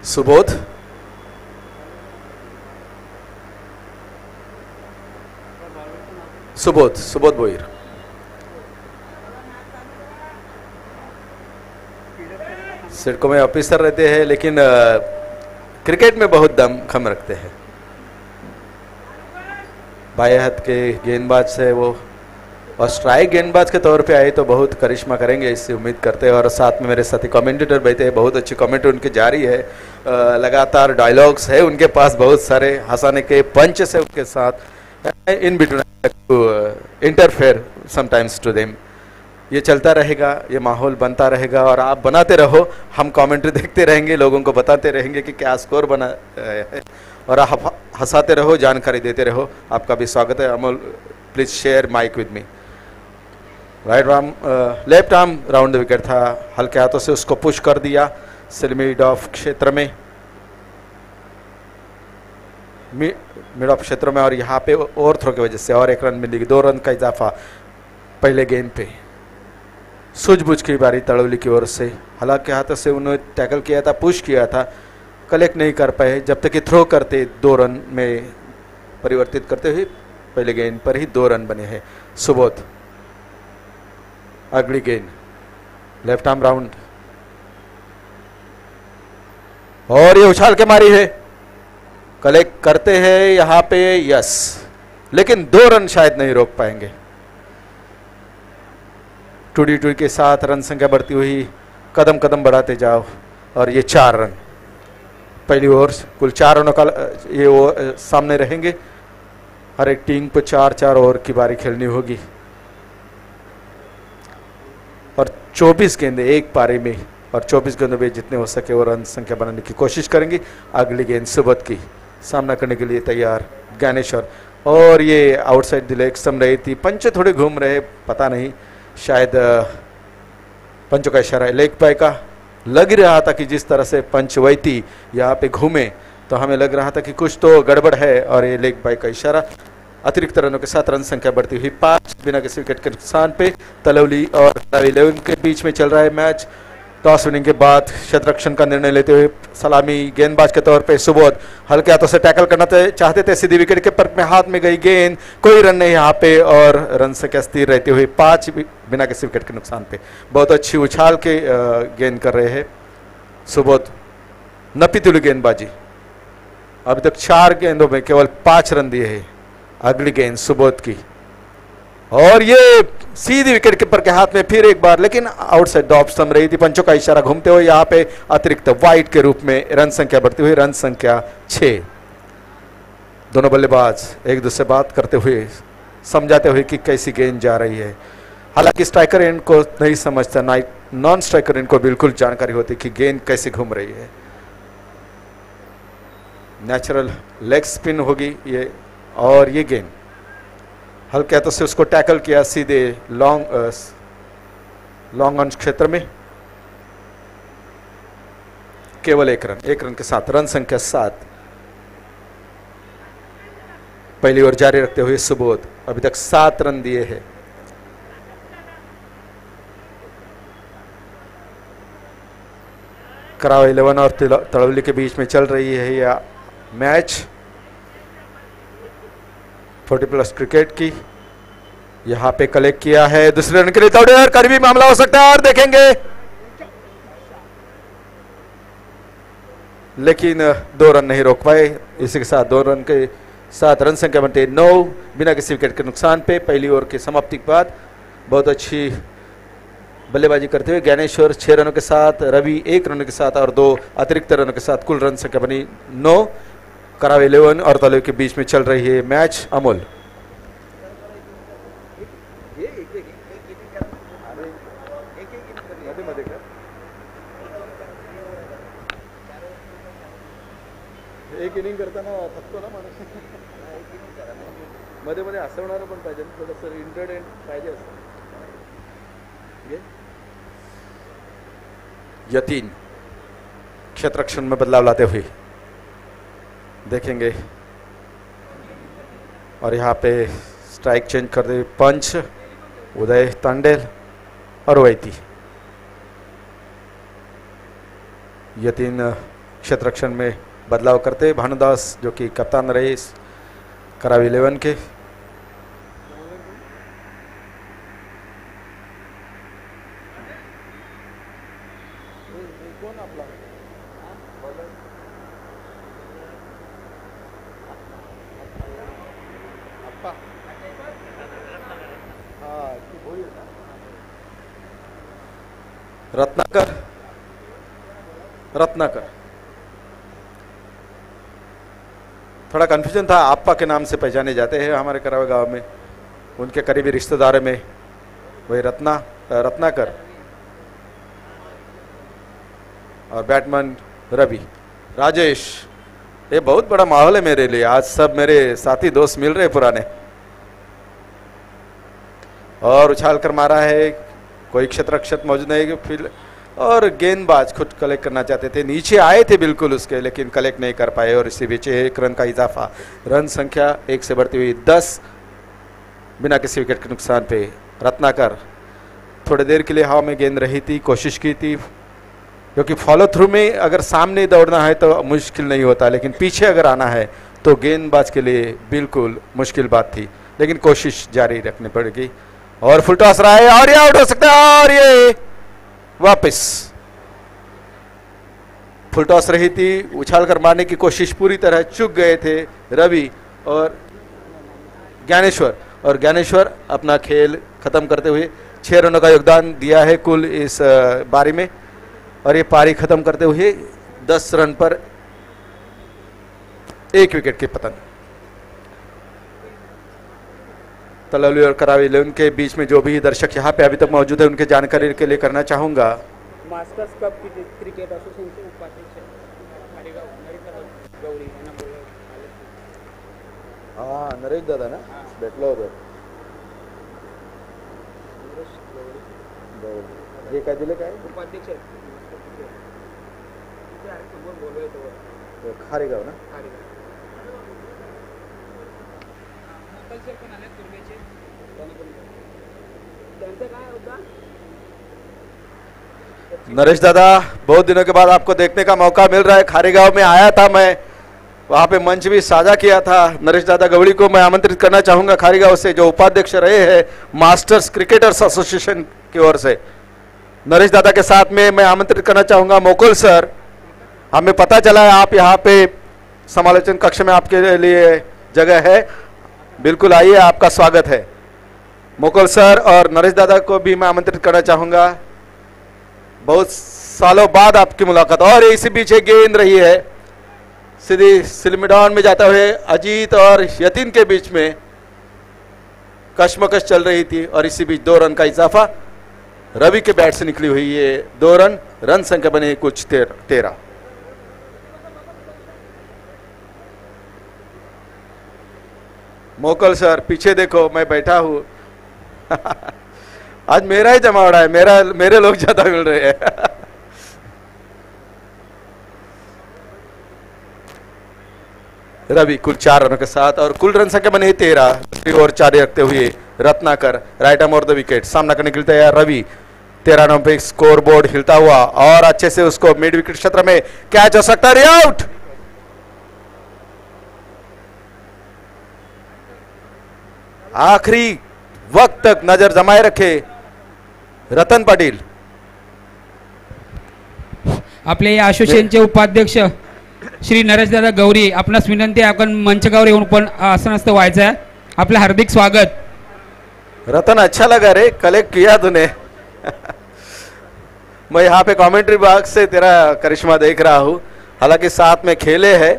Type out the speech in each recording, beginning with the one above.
सुबोध, सुबोध, सुबोध बोईर। सिडको में ऑफिसर रहते हैं, लेकिन क्रिकेट में बहुत दम खम रखते हैं। बाएं हाथ के गेंदबाज से वो, और स्ट्राइक गेंदबाज के तौर पे आए तो बहुत करिश्मा करेंगे, इससे उम्मीद करते हैं। और साथ में मेरे साथी कमेंटेटर बैठे हैं, बहुत अच्छी कमेंट उनकी जारी है, लगातार डायलॉग्स है उनके पास, बहुत सारे हंसाने के पंच से उनके साथ। In between interfere sometimes to them. ये चलता रहेगा, ये माहौल बनता रहेगा और आप बनाते रहो, हम कमेंट्री देखते रहेंगे, लोगों को बताते रहेंगे कि क्या स्कोर बना है, और आप हंसाते रहो, जानकारी देते रहो। आपका भी स्वागत है। Amol, please share mike with me. Right arm, left arm round wicket था, हल्के हाथों से उसको पुश कर दिया मिड ऑफ क्षेत्र में, मिड ऑफ क्षेत्र में। और यहाँ पे ओवर थ्रो की वजह से और एक रन मिलेगी, 2 रन का इजाफा पहले गेंद पे। सूझबूझ की बारी तड़ौली की ओर से, हालांकि हाथों से उन्होंने टैकल किया था, पुश किया था, कलेक्ट नहीं कर पाए। जब तक कि थ्रो करते 2 रन में परिवर्तित करते हुए पहले गेंद पर ही 2 रन बने हैं। सुबोध, अगली गेंद लेफ्ट आर्म राउंड, और ये उछाल के मारी है, कलेक्ट करते हैं यहां पे, यस, लेकिन 2 रन शायद नहीं रोक पाएंगे। 2D2 के साथ रन संख्या बढ़ती हुई, कदम कदम बढ़ाते जाओ, और ये 4 रन पहली ओवर। कुल 4 रनों का ये सामने रहेंगे। हर एक टीम को 4-4 ओवर की बारी खेलनी होगी, और 24 गेंदें एक पारी में, और 24 गेंदों में जितने हो सके वो रन संख्या बनाने की कोशिश करेंगे। अगली गेंद सुबोध की, सामना करने के लिए तैयार ज्ञानेश्वर, और ये आउटसाइड द लेग सम रही थी। पंच थोड़े घूम रहे, पता नहीं, शायद पंचों का इशारा है लेग पाई का। लग रहा था कि जिस तरह से पंच वही थी यहाँ पे घूमे, तो हमें लग रहा था कि कुछ तो गड़बड़ है, और ये लेग बाई का इशारा। अतिरिक्त रनों के साथ रन संख्या बढ़ती हुई 5 बिना किसी विकेट के नुकसान पे। तलौली और 11 के बीच में चल रहा है मैच। टॉस विनिंग के बाद क्षेत्ररक्षण का निर्णय लेते हुए सलामी गेंदबाज के तौर पे सुबोध हल्के हाथों से टैकल करना चाहते थे, सीधी विकेट के पर में हाथ में गई गेंद, कोई रन नहीं यहाँ पे, और रन संख्या स्थिर रहते हुए 5 बिना किसी विकेट के नुकसान पे। बहुत अच्छी उछाल के गेंद कर रहे हैं सुबोध, नपीतुली गेंदबाजी। अभी तक 4 गेंदों में केवल 5 रन दिए हैं। अगली गेंद सुबोध की, और ये सीधी विकेट कीपर के हाथ में फिर एक बार, लेकिन आउटसाइड द ऑफ सम रही थी। पंचों का इशारा घूमते हुए यहाँ पे अतिरिक्त वाइड के रूप में रन संख्या बढ़ती हुई, रन संख्या 6। दोनों बल्लेबाज एक दूसरे बात करते हुए, समझाते हुए कि कैसी गेंद जा रही है। हालांकि स्ट्राइकर एंड को नहीं समझता, नॉन स्ट्राइकर एंड को बिल्कुल जानकारी होती कि गेंद कैसे घूम रही है। नेचुरल लेग स्पिन होगी ये, और ये गेंद हल्के हाथों से उसको टैकल किया सीधे लॉन्ग ऑन क्षेत्र में। केवल एक रन के साथ रन संख्या 7। पहली ओवर जारी रखते हुए सुबोध अभी तक 7 रन दिए हैं। कराव 11 और तड़वली के बीच में चल रही है यह मैच 40+ क्रिकेट की। यहां पे कलेक्ट किया है दूसरे रन के लिए, और करीबी मामला हो सकता है, और देखेंगे, लेकिन 2 रन नहीं रोक पाए। इसी के साथ 2 रन के साथ रन संख्या बनते 9 बिना किसी विकेट के नुकसान पे। पहली ओवर की समाप्ति के बाद बहुत अच्छी बल्लेबाजी करते हुए ज्ञानेश्वर 6 रनों के साथ, रवि 1 रन के साथ, और 2 अतिरिक्त रनों के साथ कुल रन संख्या बनी 9। कराव 11 और तलौली के बीच में चल रही है मैच। अमोल, एक इनिंग करताना थकतो ना माणूस, मध्ये मध्ये हसवणारं पण पाहिजे, थोडंसं एंटरटेन पाहिजे असतं। यतीन क्षेत्ररक्षण में बदलाव लाते हुए देखेंगे, और यहाँ पे स्ट्राइक चेंज कर दे पंच उदय तांडेल और वैती। यतीन क्षेत्र रक्षण में बदलाव करते भानुदास जो कि कप्तान रहे इस करावी 11 के। रत्नाकर थोड़ा कंफ्यूजन था, आप्पा के नाम से पहचाने जाते हैं हमारे करावे गांव में, उनके करीबी रिश्तेदार में वही रत्नाकर और बैटमैन रवि। राजेश, ये बहुत बड़ा माहौल है मेरे लिए, आज सब मेरे साथी दोस्त मिल रहे पुराने। और उछाल कर मारा है, कोई क्षेत्र रक्षक मौजूद नहीं फिर, और गेंदबाज खुद कलेक्ट करना चाहते थे, नीचे आए थे बिल्कुल उसके, लेकिन कलेक्ट नहीं कर पाए और इसी बीच 1 रन का इजाफा। रन संख्या 1 से बढ़ती हुई 10 बिना किसी विकेट के नुकसान पे। रत्नाकर थोड़ी देर के लिए हवा में गेंद रही थी, कोशिश की थी, क्योंकि फॉलो थ्रू में अगर सामने दौड़ना है तो मुश्किल नहीं होता, लेकिन पीछे अगर आना है तो गेंदबाज के लिए बिल्कुल मुश्किल बात थी, लेकिन कोशिश जारी रखनी पड़ेगी। और फुल टॉस रहा है और ये आउट हो सकता है, और ये वापस फुल टॉस रही थी, उछाल कर मारने की कोशिश पूरी तरह चूक गए थे रवि और ज्ञानेश्वर, और ज्ञानेश्वर अपना खेल खत्म करते हुए 6 रनों का योगदान दिया है कुल इस पारी में, और ये पारी खत्म करते हुए 10 रन पर 1 विकेट के पतन। तलौली और करावी 11 के बीच में जो भी दर्शक यहाँ पे अभी तक मौजूद है उनके जानकारी के लिए करना चाहूंगा। मास्टर्स कप क्रिकेट एसोसिएशन के उपाध्यक्ष नरेश दादा ना भेटलो होतो, हे काय दिले काय उपाध्यक्ष खारेगाव ना। नरेश दादा, बहुत दिनों के बाद आपको देखने का मौका मिल रहा है। खारेगांव में आया था मैं, वहां पे मंच भी साझा किया था। नरेश दादा गवड़ी को मैं आमंत्रित करना चाहूंगा खारेगांव से, जो उपाध्यक्ष रहे हैं मास्टर्स क्रिकेटर्स एसोसिएशन की ओर से। नरेश दादा के साथ में मैं आमंत्रित करना चाहूंगा मोकुल सर। हमें पता चला है आप यहाँ पे समालोचन कक्ष में आपके लिए जगह है, बिल्कुल आइए, आपका स्वागत है। मोकुल सर और नरेश दादा को भी मैं आमंत्रित करना चाहूंगा, बहुत सालों बाद आपकी मुलाकात। और इसी पीछे गेंद रही है सीधी सिलमिडान में जाता हुए अजीत और यतीन के बीच में कशमकश चल रही थी, और इसी बीच 2 रन का इजाफा रवि के बैट से निकली हुई ये 2 रन। रन संख्या बनी कुछ 13। मोकल सर पीछे देखो, मैं बैठा हूं आज मेरा ही जमावड़ा है, मेरे लोग ज्यादा मिल रहे हैं रवि कुल 4 रनों के साथ, और कुल रन संख्या बनी 13 और 4 रखते हुए रत्नाकर राइट आर्म और द विकेट सामना करने के लिए तैयार। रवि 13 रनों पे स्कोर बोर्ड हिलता हुआ, और अच्छे से उसको मिड विकेट क्षेत्र में कैच हो सकता है, आउट। आखिरी वक्त तक नजर जमाए रखे रतन पाटील। आपले या असोसिएशनचे उपाध्यक्ष श्री नरेशदादा गौरी, आपणास विनंती आहे आपण मंचकावर येऊन पण आसनस्थ व्हायचं आहे। आपलं हार्दिक स्वागत। रतन, अच्छा लगा रे, कलेक्ट किया तूने मैं यहाँ पे कमेंट्री बॉक्स से तेरा करिश्मा देख रहा हूँ, हालांकि साथ में खेले है,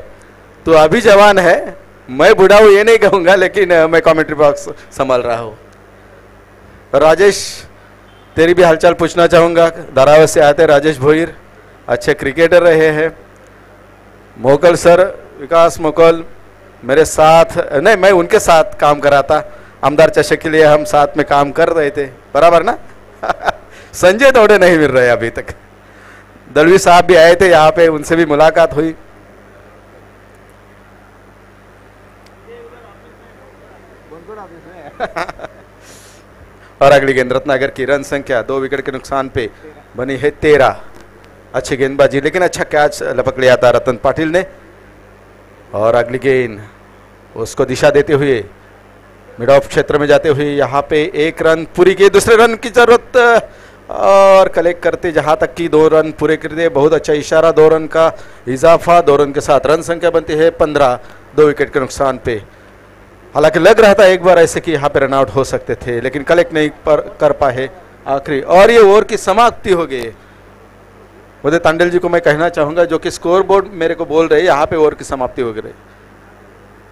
तू अभी जवान है, मैं बूढ़ा हूँ ये नहीं कहूँगा, लेकिन मैं कमेंट्री बॉक्स संभाल रहा हूँ। राजेश, तेरी भी हालचाल पूछना चाहूँगा, धारावी से आते राजेश भोईर, अच्छे क्रिकेटर रहे हैं। मोकल सर, विकास मोकल मेरे साथ नहीं, मैं उनके साथ काम कर रहा था, आमदार चषक के लिए हम साथ में काम कर रहे थे, बराबर ना संजय थोड़े नहीं मिल रहे अभी तक। दलवी साहब भी आए थे यहाँ पे, उनसे भी मुलाकात हुई। और अगली गेंद रत्नाकर की, रन संख्या 2 विकेट के नुकसान पे बनी है 13। अच्छी गेंदबाजी, लेकिन अच्छा कैच लपक लिया था रतन पाटिल ने। और अगली गेंद उसको दिशा देते हुए मिड ऑफ क्षेत्र में जाते हुए यहाँ पे एक रन पूरी की, दूसरे रन की जरूरत और कलेक्ट करते जहां तक कि 2 रन पूरे कर दिए। बहुत अच्छा इशारा, 2 रन का इजाफा, 2 रन के साथ रन संख्या बनती है 15, 2 विकेट के नुकसान पे। हालांकि लग रहा था एक बार ऐसे कि यहाँ पे रन आउट हो सकते थे, लेकिन कलेक्ट नहीं कर पाए आखिरी, और ये ओवर की समाप्ति हो गई। उदय तांडेल जी को मैं कहना चाहूंगा, जो कि स्कोर बोर्ड मेरे को बोल रहे यहाँ पे ओवर की समाप्ति हो गई।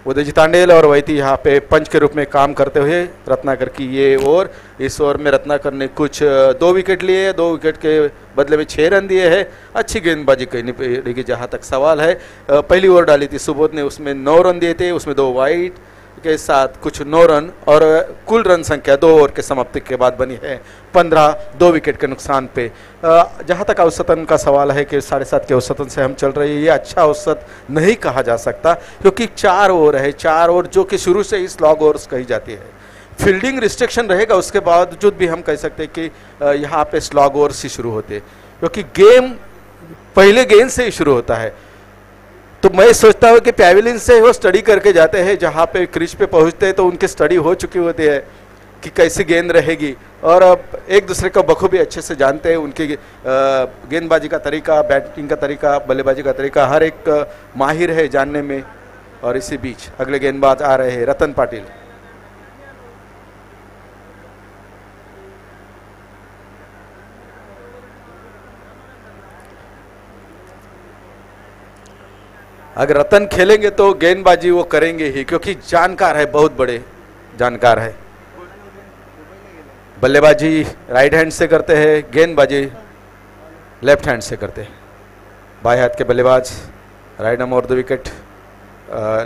उदय जी तांडेल और वैती यहाँ पे पंच के रूप में काम करते हुए रत्नाकर की ये ओवर, इस ओवर में रत्नाकर ने कुछ 2 विकेट लिए, 2 विकेट के बदले में 6 रन दिए हैं। अच्छी गेंदबाजी करनी पड़ेगी जहाँ तक सवाल है। पहली ओवर डाली थी सुबोध ने, उसमें 9 रन दिए थे, उसमें 2 वाइड के साथ कुछ 9 रन, और कुल रन संख्या 2 ओवर के समाप्ति के बाद बनी है 15, 2 विकेट के नुकसान पे। जहाँ तक औसतन का सवाल है कि 7.5 के औसतन से हम चल रहे हैं, ये अच्छा औसत नहीं कहा जा सकता, क्योंकि 4 ओवर है, 4 ओवर जो कि शुरू से ही स्लॉग ओवर्स कही जाती है। फील्डिंग रिस्ट्रिक्शन रहेगा, उसके बावजूद भी हम कह सकते हैं कि यहाँ पे स्लॉग ओवर्स ही शुरू होते हैं, क्योंकि गेम पहले गेंद से ही शुरू होता है। तो मैं सोचता हूँ कि पैवेलियन से वो स्टडी करके जाते हैं, जहाँ पे क्रीज पे पहुँचते हैं तो उनकी स्टडी हो चुकी होती है कि कैसी गेंद रहेगी, और अब एक दूसरे को बखूबी अच्छे से जानते हैं। उनकी गेंदबाजी का तरीका, बैटिंग का तरीका, बल्लेबाजी का तरीका, हर एक माहिर है जानने में। और इसी बीच अगले गेंदबाज आ रहे हैं रतन पाटिल। अगर रतन खेलेंगे तो गेंदबाजी वो करेंगे ही, क्योंकि जानकार है, बहुत बड़े जानकार है। बल्लेबाजी राइट हैंड से करते हैं, गेंदबाजी लेफ्ट हैंड से करते हैं। बाएं हाथ के बल्लेबाज राइट आर्म और द विकेट,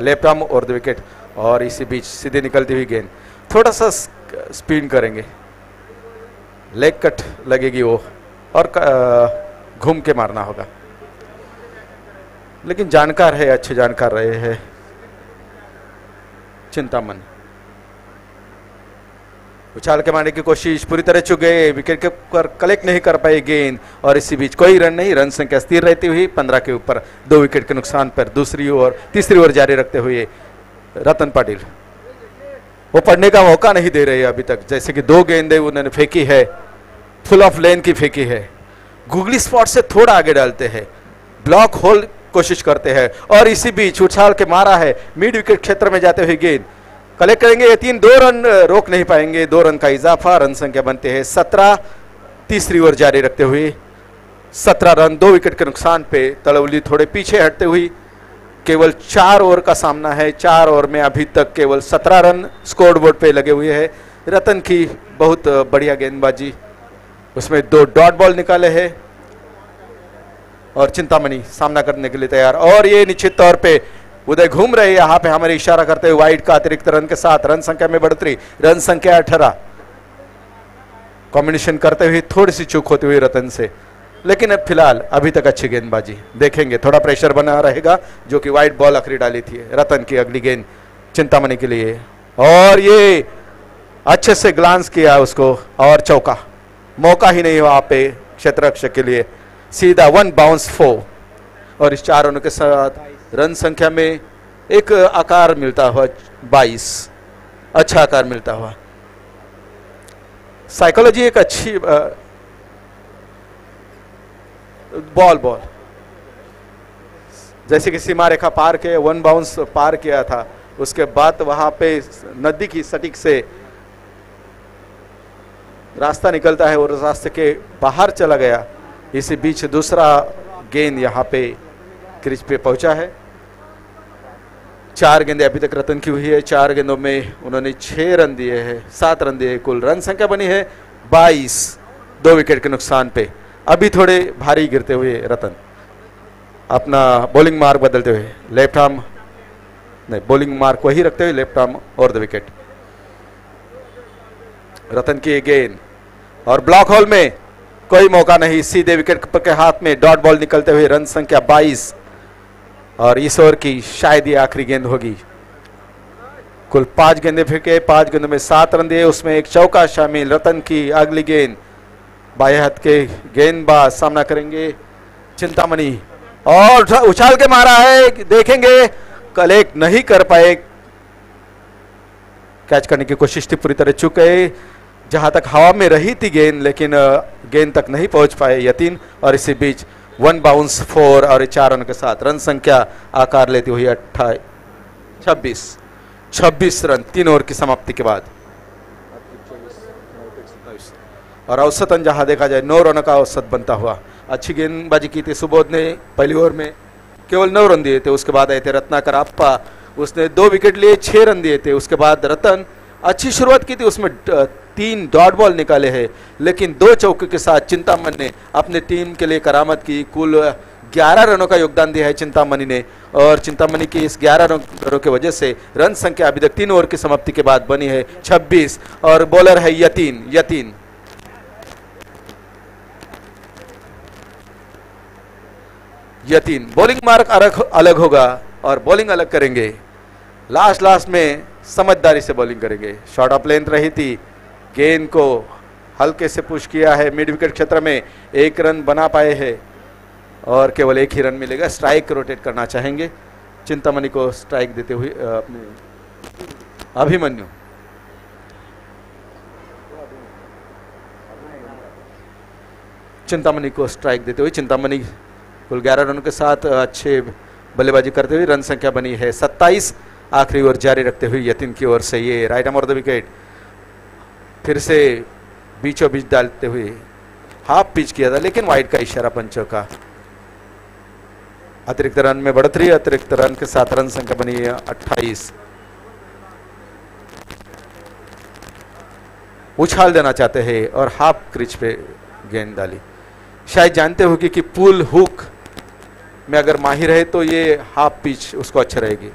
लेफ्ट आर्म और द विकेट, और इसी बीच सीधे निकलती हुई गेंद, थोड़ा सा स्पिन करेंगे, लेग कट लगेगी वो, और घूम के मारना होगा। लेकिन जानकार है, अच्छे जानकार रहे हैं चिंतामन। उछाल के मारने की कोशिश पूरी तरह चुक गए, विकेट के ऊपर कलेक्ट नहीं कर पाए गेंद, और इसी बीच कोई रन नहीं, रन संख्या स्थिर रहती हुई 15 के ऊपर, 2 विकेट के नुकसान पर। तीसरी ओवर जारी रखते हुए रतन पाटिल वो पढ़ने का मौका नहीं दे रहे अभी तक। जैसे कि 2 गेंदें उन्होंने फेंकी है, फुल ऑफ लेन की फेंकी है, गूगली स्पॉट से थोड़ा आगे डालते हैं, ब्लॉक होल कोशिश करते हैं, और इसी बीच उछाल के मारा है, मिड विकेट क्षेत्र में जाते हुए गेंद कलेक्ट करेंगे। 2 रन रोक नहीं पाएंगे, 2 रन का इजाफा, रन संख्या बनते हैं 17। तीसरी ओवर जारी रखते हुए 17 रन, 2 विकेट के नुकसान पे। तलवली थोड़े पीछे हटते हुई केवल 4 ओवर का सामना है, 4 ओवर में अभी तक केवल 17 रन स्कोर बोर्ड पे लगे हुए हैं। रतन की बहुत बढ़िया गेंदबाजी, उसमें 2 डॉट बॉल निकाले हैं, और चिंतामणि सामना करने के लिए तैयार। और ये निश्चित तौर पे उदय घूम रहे यहाँ पे हमारे इशारा करते हुए वाइड का अतिरिक्त रन के साथ रन संख्या में बढ़ोतरी, रन संख्या 18। कॉम्बिनेशन करते हुए थोड़ी सी चूक होती हुई रतन से, लेकिन अब फिलहाल अभी तक अच्छी गेंदबाजी देखेंगे। थोड़ा प्रेशर बना रहेगा, जो कि वाइड बॉल आखिरी डाली थी रतन की। अगली गेंद चिंतामणि के लिए, और ये अच्छे से ग्लांस किया उसको, और चौका, मौका ही नहीं वहां पे क्षेत्ररक्षक के लिए, सीधा 1 बाउंस 4। और इस 4 रनों के साथ रन संख्या में एक आकार मिलता हुआ 22, अच्छा आकार मिलता हुआ। साइकोलॉजी एक अच्छी बॉल जैसे कि सीमा रेखा पार के 1 बाउंस पार किया था, उसके बाद वहां पे नदी की सटीक से रास्ता निकलता है और रास्ते के बाहर चला गया। इसी बीच दूसरा गेंद यहाँ पे क्रीज पे पहुंचा है। 4 गेंदें अभी तक रतन की हुई है, 4 गेंदों में उन्होंने 6 रन दिए हैं, 7 रन दिए, कुल रन संख्या बनी है 22, 2 विकेट के नुकसान पे। अभी थोड़े भारी गिरते हुए रतन अपना बॉलिंग मार्क बदलते हुए, लेफ्ट आर्म नहीं, बॉलिंग मार्क वही रखते हुए लेफ्ट आर्म और द विकेट। रतन की गेंद, और ब्लॉक होल में कोई मौका नहीं, सीधे विकेट कीपर के हाथ में डॉट बॉल निकलते हुए रन संख्या 22। और इस ओवर की शायद ये आखिरी गेंद होगी। कुल 5 गेंदें फेंके, 5 गेंदों में 7 रन दिए, उसमें एक चौका शामिल। रतन की अगली गेंद, बाएं हाथ के गेंदबाज सामना करेंगे चिंतामणि और उछाल के मारा है, देखेंगे कलेक्ट नहीं कर पाए, कैच करने की कोशिश थी, पूरी तरह चुक गए, जहां तक हवा में रही थी गेंद, लेकिन गेंद तक नहीं पहुंच पाए यतीन। और इसी बीच 1 बाउंस 4 और 4 रन के साथ रन संख्या आकार लेती हुई 26 रन 3 ओवर की समाप्ति के बाद। और औसतन जहां देखा जाए 9 रनों का औसत बनता हुआ, अच्छी गेंदबाजी की थी सुबोध ने, पहली ओवर में केवल 9 रन दिए थे। उसके बाद आए थे रत्नाकर अप्पा, उसने 2 विकेट लिए, 6 रन दिए थे। उसके बाद रतन अच्छी शुरुआत की थी, उसमें 3 डॉट बॉल निकाले हैं, लेकिन 2 चौके के साथ चिंतामन ने अपने टीम के लिए करामत की। कुल 11 रनों का योगदान दिया है चिंतामणि ने, और चिंतामणि की इस 11 रनों की वजह से रन संख्या अभी तक 3 ओवर की समाप्ति के बाद बनी है 26। और बॉलर है यतीन। बॉलिंग मार्क अलग होगा और बॉलिंग अलग करेंगे, लास्ट में समझदारी से बॉलिंग करेंगे। शॉर्ट ऑफ लेंथ रही थी, गेंद को हल्के से पुश किया है, मिड विकेट क्षेत्र में 1 रन बना पाए हैं और केवल 1 ही रन मिलेगा। स्ट्राइक रोटेट करना चाहेंगे चिंतामणि को, स्ट्राइक देते हुए अपने अभिमन्यु। चिंतामणि को स्ट्राइक देते हुए चिंतामणि कुल 11 रनों के साथ अच्छे बल्लेबाजी करते हुए रन संख्या बनी है 27। आखिरी ओवर जारी रखते हुए यतीन की ओर से ये right arm of the wicket फिर से बीचों बीच डालते हुए हाफ पिच किया था, लेकिन वाइड का इशारा पंचों का। अतिरिक्त रन में बढ़ोतरी, अतिरिक्त रन के साथ रन संख्या बनी है 28। उछाल देना चाहते हैं और हाफ क्रिच पे गेंद डाली। शायद जानते होगी कि पुल हुक में अगर माहिर है तो ये हाफ पिच उसको अच्छा रहेगी।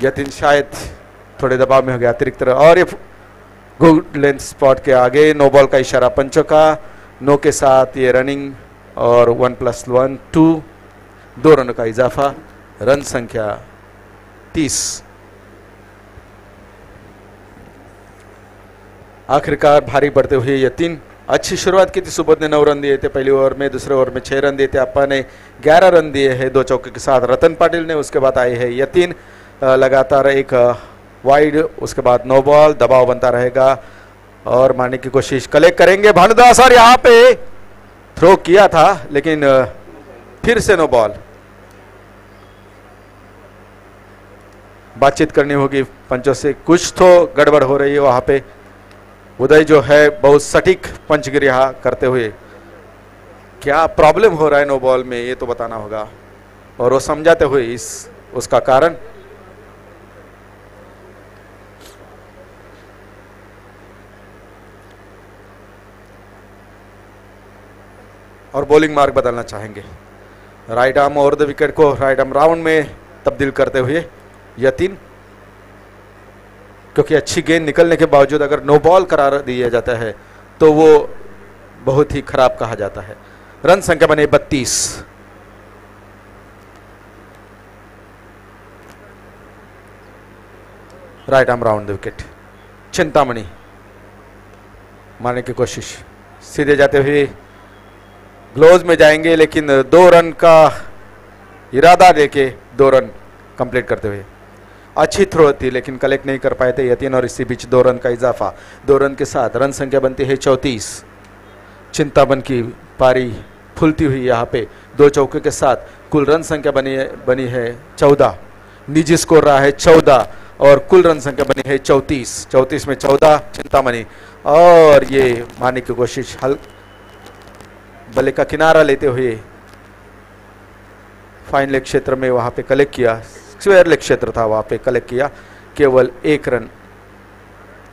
यतीन शायद थोड़े दबाव में हो गया, अतिरिक्त और ये गुड लेंथ स्पॉट के आगे नो बॉल का इशारा पंचों का। नो के साथ ये रनिंग और 1+1 2 रनों का इजाफा, रन संख्या 30। आखिरकार भारी बढ़ते हुए यतीन, अच्छी शुरुआत की थी, सुबोध ने 9 रन दिए थे पहली ओवर में, दूसरे ओवर में 6 रन दिए थे, अप्पा ने 11 रन दिए हैं 2 चौके के साथ रतन पाटिल ने। उसके बाद आए हैं यतीन, लगातार एक वाइड, उसके बाद नो बॉल, दबाव बनता रहेगा और मारने की कोशिश कलेक्ट करेंगे भानुदास, और यहाँ पे थ्रो किया था लेकिन फिर से नो बॉल। बातचीत करनी होगी पंचों से, कुछ तो गड़बड़ हो रही है वहां पे। उदय जो है बहुत सटीक पंचगिरी करते हुए, क्या प्रॉब्लम हो रहा है नो बॉल में ये तो बताना होगा, और वो समझाते हुए उसका कारण। और बॉलिंग मार्क बदलना चाहेंगे, right arm over the wicket को राइट आर्म राउंड में तब्दील करते हुए यतीन, क्योंकि अच्छी गेंद निकलने के बावजूद अगर नो बॉल करार दिया जाता है तो वो बहुत ही खराब कहा जाता है। रन संख्या बने 32। Right arm round the wicket, Chintamani मारने की कोशिश, सीधे जाते हुए ग्लोव में जाएंगे, लेकिन 2 रन का इरादा देके 2 रन कंप्लीट करते हुए। अच्छी थ्रो थी लेकिन कलेक्ट नहीं कर पाए थे यतीन, और इसी बीच 2 रन का इजाफा, 2 रन के साथ रन संख्या बनती है 34। चिंतामन की पारी फुलती हुई यहाँ पे 2 चौके के साथ कुल रन संख्या बनी है 14। निजी स्कोर रहा है 14 और कुल रन संख्या बनी है 34। 34 में 14 चिंतामणि, और ये मारने की कोशिश बल्ले का किनारा लेते हुए फाइन लेग क्षेत्र में वहां पे कलेक्ट किया, स्क्वायर लेग क्षेत्र था वहां पे कलेक्ट किया, केवल 1 रन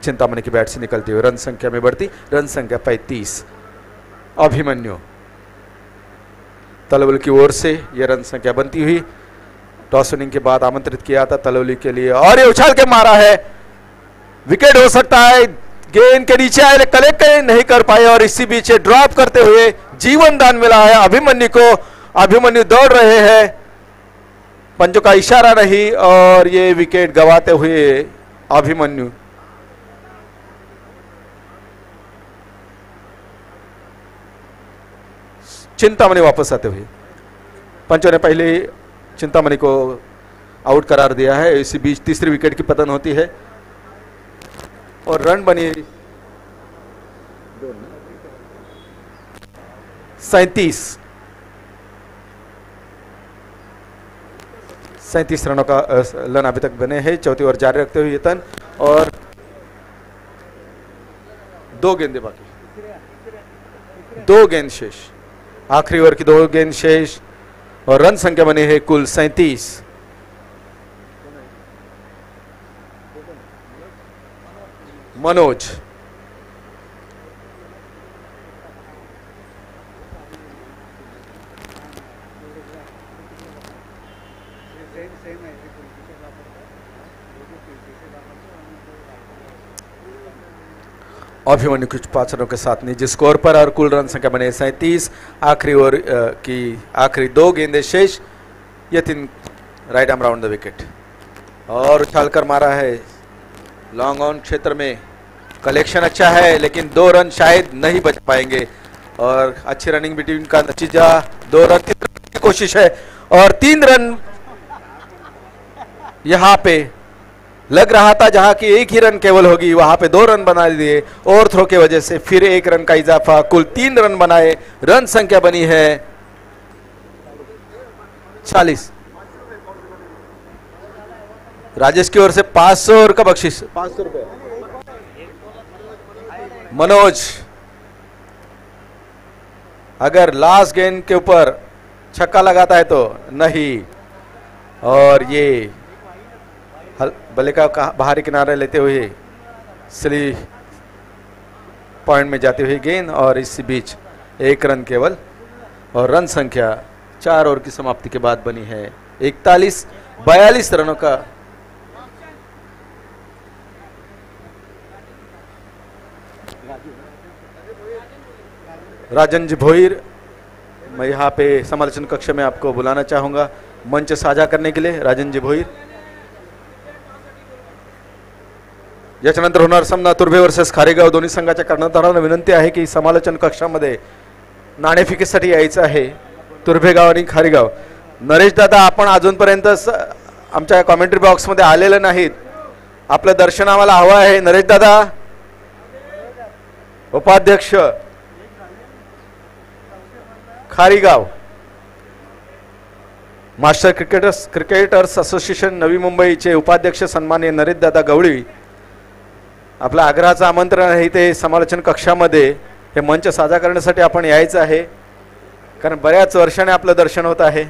चिंतामणि की बैट से निकलती हुई रन संख्या में बढ़ती, रन संख्या 35। अभिमन्यु तलवली की ओर से यह रन संख्या बनती हुई, टॉस विनिंग के बाद आमंत्रित किया था तलवली के लिए, और ये उछाल के मारा है, विकेट हो सकता है, गेंद के नीचे आए कलेक्ट नहीं कर पाए, और इसी बीच ड्रॉप करते हुए जीवन दान मिला है अभिमन्यु को। अभिमन्यु दौड़ रहे हैं, पंचों का इशारा नहीं, और ये विकेट गवाते हुए अभिमन्यु चिंतामणि वापस आते हुए। पंचों ने पहले चिंतामणि को आउट करार दिया है। इसी बीच तीसरी विकेट की पतन होती है और रन बनी 37 रनों का रन अभी तक बने हैं। चौथी ओवर जारी रखते हुए यतन और 2 गेंदें बाकी, 2 गेंद शेष, आखिरी ओवर की 2 गेंद शेष और रन संख्या बनी है कुल 37। मनोज अभिमन्यु कुछ 5 रनों के साथ निजी स्कोर पर और कुल रन संख्या बने 37। आखिरी ओवर की आखिरी 2 गेंदें शेष। Yatin right arm round the wicket और उछालकर मारा है लॉन्ग ऑन क्षेत्र में। कलेक्शन अच्छा है लेकिन 2 रन शायद नहीं बच पाएंगे और अच्छी रनिंग बिटवीन का नतीजा 2 रन की कोशिश है और 3 रन यहां पे लग रहा था। जहां की 1 ही रन केवल होगी वहां पे 2 रन बना दिए और थ्रो के वजह से फिर 1 रन का इजाफा, कुल 3 रन बनाए। रन संख्या बनी है 40। राजेश की ओर से 500 का बख्शिश, 500 रुपए। मनोज अगर लास्ट गेंद के ऊपर छक्का लगाता है तो नहीं, और ये बल्ले का बाहरी किनारे लेते हुए स्ली पॉइंट में जाती हुई गेंद और इसी बीच 1 रन केवल और रन संख्या 4 ओवर की समाप्ति के बाद बनी है 41। 42 रनों का राजन जी भोईर, मैं यहाँ पे समालोचन कक्ष में आपको बुलाना चाहूंगा मंच साझा करने के लिए। राजन जी भोईर, याच्यानंतर होणार सामना तुर्भे वर्सेस खारेगाव। दोन्ही संघाच्या कर्णधारांना विनंती आहे की समालोचन कक्षामध्ये नाणेफेकीसाठी यायचं आहे तुर्भेगाव आणि खारेगाव। नरेश दादा, आपण अजूनपर्यंत आमच्या कॉमेंट्री बॉक्स मध्ये आलेले नाहीत, आपलं दर्शन आम्हाला हवं आहे। नरेश दादा, उपाध्यक्ष खारेगाव, मास्टर क्रिकेटर्स असोसिएशन नवी मुंबईचे उपाध्यक्ष सन्माननीय नरेश दादा गवळी, आपलं आग्रहाचं आमंत्रण आहे ते समालोचन कक्षामध्ये हे मंच साझा करण्यासाठी आपण यायचं आहे, कारण बऱ्याच वर्षाने आपलं दर्शन होत आहे।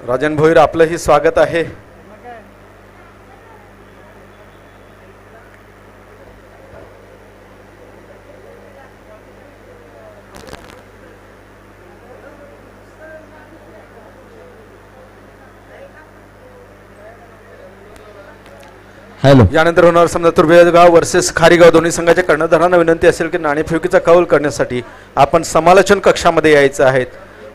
राजन भोईर, आपलंही स्वागत आहे। हॅलो, यानंतर होणार सामना तुर्भेगाव वर्सेस खारेगाव। दोन्ही संघाच्या कर्णधारांना विनंती असेल की नाणेफेकीचा कौल करण्यासाठी आपण समालोचन कक्षामध्ये यायचं आहे।